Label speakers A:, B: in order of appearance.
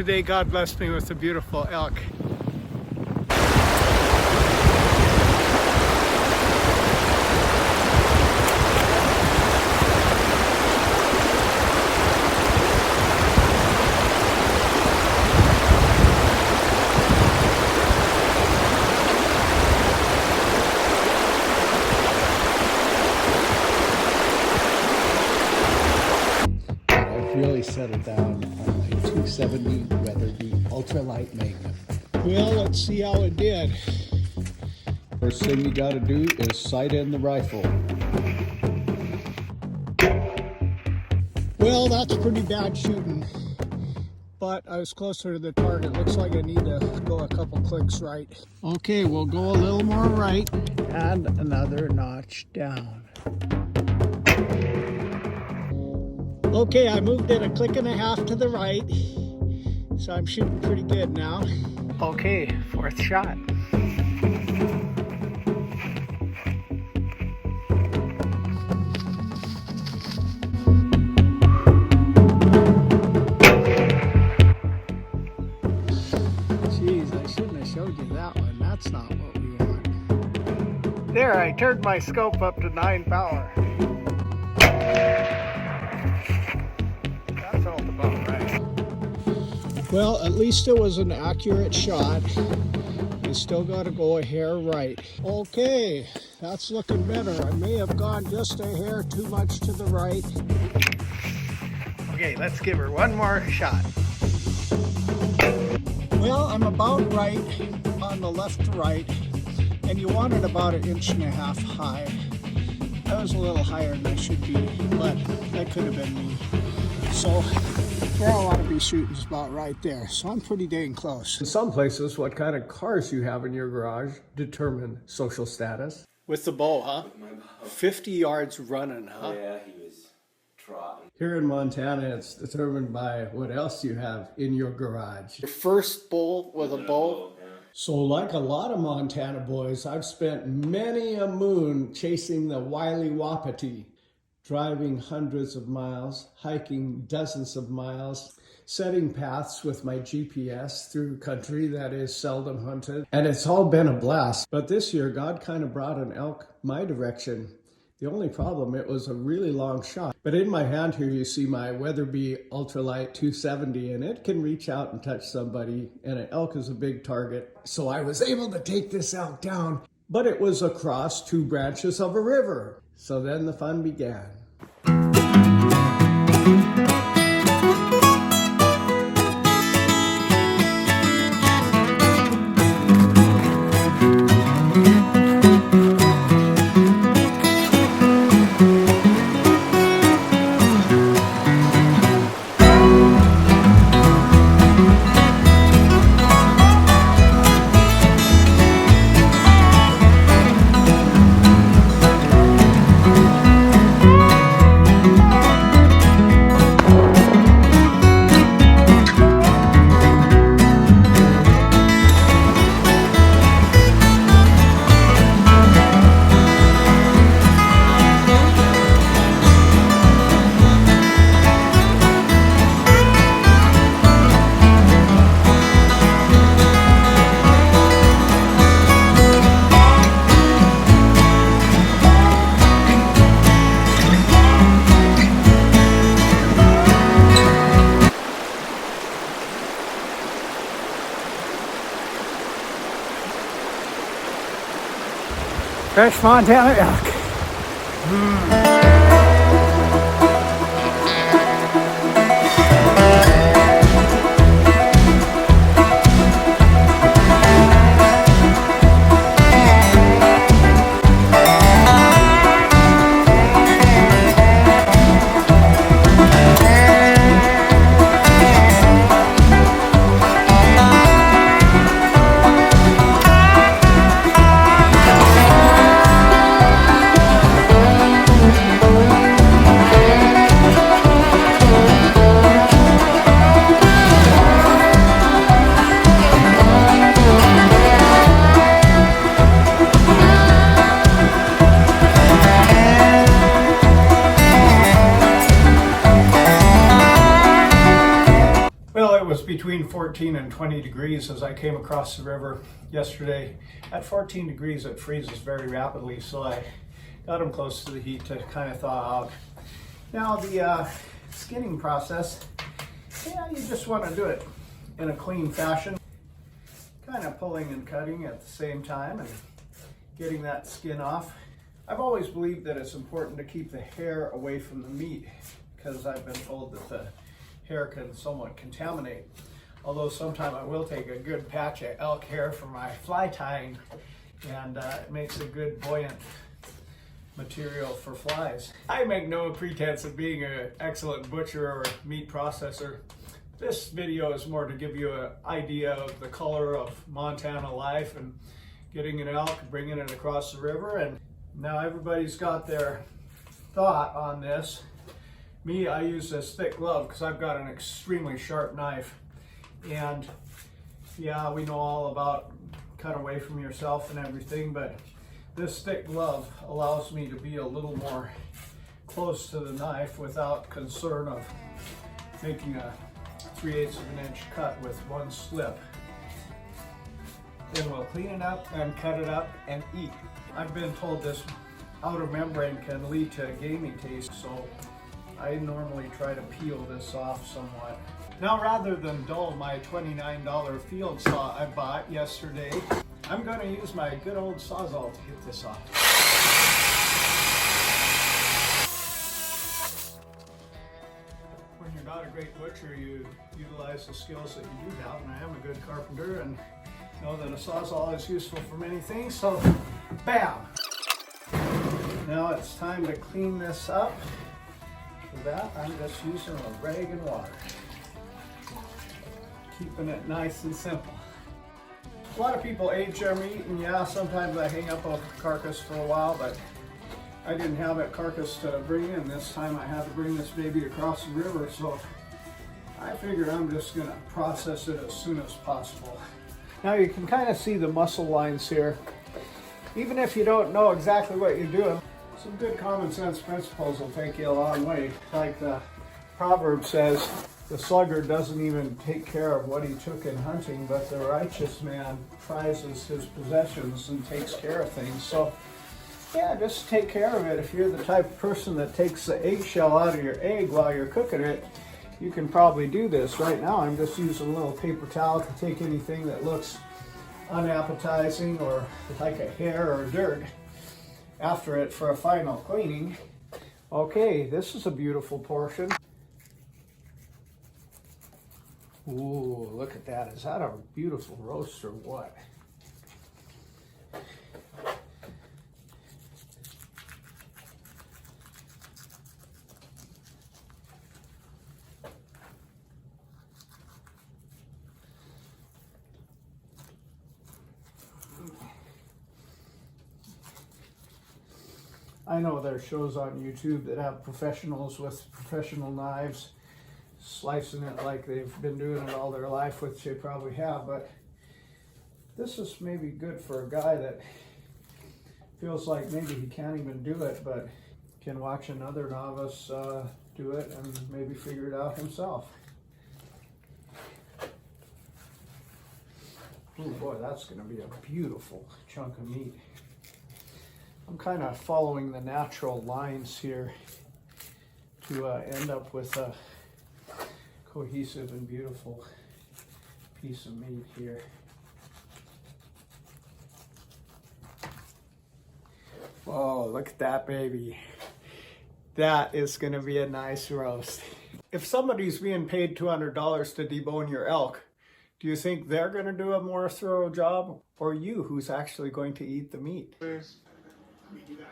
A: Today God blessed me with a beautiful elk.
B: Really settled down on my 270 Weatherby ultralight Magnum.
A: Well, let's see how it did.
B: First thing you gotta do is sight in the rifle.
A: Well, that's pretty bad shooting, but I was closer to the target. Looks like I need to go a couple clicks right. Okay, we'll go a little more right and another notch down. Okay, I moved it a click and a half to the right, so I'm shooting pretty good now. Okay, fourth shot. Jeez, I shouldn't have showed you that one. That's not what we want. There, I turned my scope up to 9 power. Well, at least it was an accurate shot. You still got to go a hair right. Okay, that's looking better. I may have gone just a hair too much to the right. Okay, let's give her one more shot. Well, I'm about right on the left to right, and you want it about 1.5 inches high. I was a little higher than I should be, but that could have been me. So where I want to be shooting is about right there. So I'm pretty dang close.
B: In some places, what kind of cars you have in your garage determine social status.
A: With the bow, huh?
C: With my bow.
A: 50 yards running, huh?
C: Yeah, he was trotting.
B: Here in Montana, it's determined by what else you have in your garage.
A: Your first bull with a bow?
C: Yeah.
B: So like a lot of Montana boys, I've spent many a moon chasing the wily Wapiti, driving hundreds of miles, hiking dozens of miles, setting paths with my GPS through country that is seldom hunted. And it's all been a blast. But this year, God kind of brought an elk my direction. The only problem, it was a really long shot. But in my hand here, you see my Weatherby Ultralight 270, and it can reach out and touch somebody, and an elk is a big target. So I was able to take this elk down, but it was across 2 branches of a river. So then the fun began.
A: Fresh Montana elk.
B: was between 14 and 20 degrees as I came across the river yesterday. At 14 degrees, it freezes very rapidly, so I got them close to the heat to kind of thaw out. Now the skinning process, yeah, you just want to do it in a clean fashion, kind of pulling and cutting at the same time and getting that skin off. I've always believed that it's important to keep the hair away from the meat because I've been told that the hair can somewhat contaminate. Although sometimes I will take a good patch of elk hair for my fly tying, and it makes a good buoyant material for flies. I make no pretense of being an excellent butcher or meat processor. This video is more to give you an idea of the color of Montana life and getting an elk, bringing it across the river. And now everybody's got their thought on this. Me, I use this thick glove because I've got an extremely sharp knife. And yeah, we know all about cut away from yourself and everything, but this thick glove allows me to be a little more close to the knife without concern of making a 3/8 of an inch cut with one slip. Then we'll clean it up and cut it up and eat. I've been told this outer membrane can lead to a gamey taste, so I normally try to peel this off somewhat. Now, rather than dull my $29 field saw I bought yesterday, I'm going to use my good old Sawzall to get this off. When you're not a great butcher, you utilize the skills that you do have, and I am a good carpenter and know that a Sawzall is useful for many things, so bam! Now it's time to clean this up. For that, I'm just using a rag and water. Keeping it nice and simple. A lot of people age their meat, and yeah, sometimes I hang up a carcass for a while, but I didn't have a carcass to bring in this time. I had to bring this baby across the river, so I figured I'm just gonna process it as soon as possible. Now you can kind of see the muscle lines here. Even if you don't know exactly what you're doing, some good common sense principles will take you a long way. Like the proverb says, the sluggard doesn't even take care of what he took in hunting, but the righteous man prizes his possessions and takes care of things. So yeah, just take care of it. If you're the type of person that takes the eggshell out of your egg while you're cooking it, you can probably do this. Right now I'm just using a little paper towel to take anything that looks unappetizing or like a hair or dirt after it for a final cleaning. Okay, this is a beautiful portion. Ooh, look at that. Is that a beautiful roast or what? I know there's shows on YouTube that have professionals with professional knives slicing it like they've been doing it all their life, which they probably have, but this is maybe good for a guy that feels like maybe he can't even do it, but can watch another novice do it and maybe figure it out himself. Oh boy, that's going to be a beautiful chunk of meat. I'm kind of following the natural lines here to end up with a cohesive and beautiful piece of meat here. Oh, look at that baby. That is going to be a nice roast. If somebody's being paid $200 to debone your elk, do you think they're going to do a more thorough job, or you who's actually going to eat the meat?
D: I mean, you guys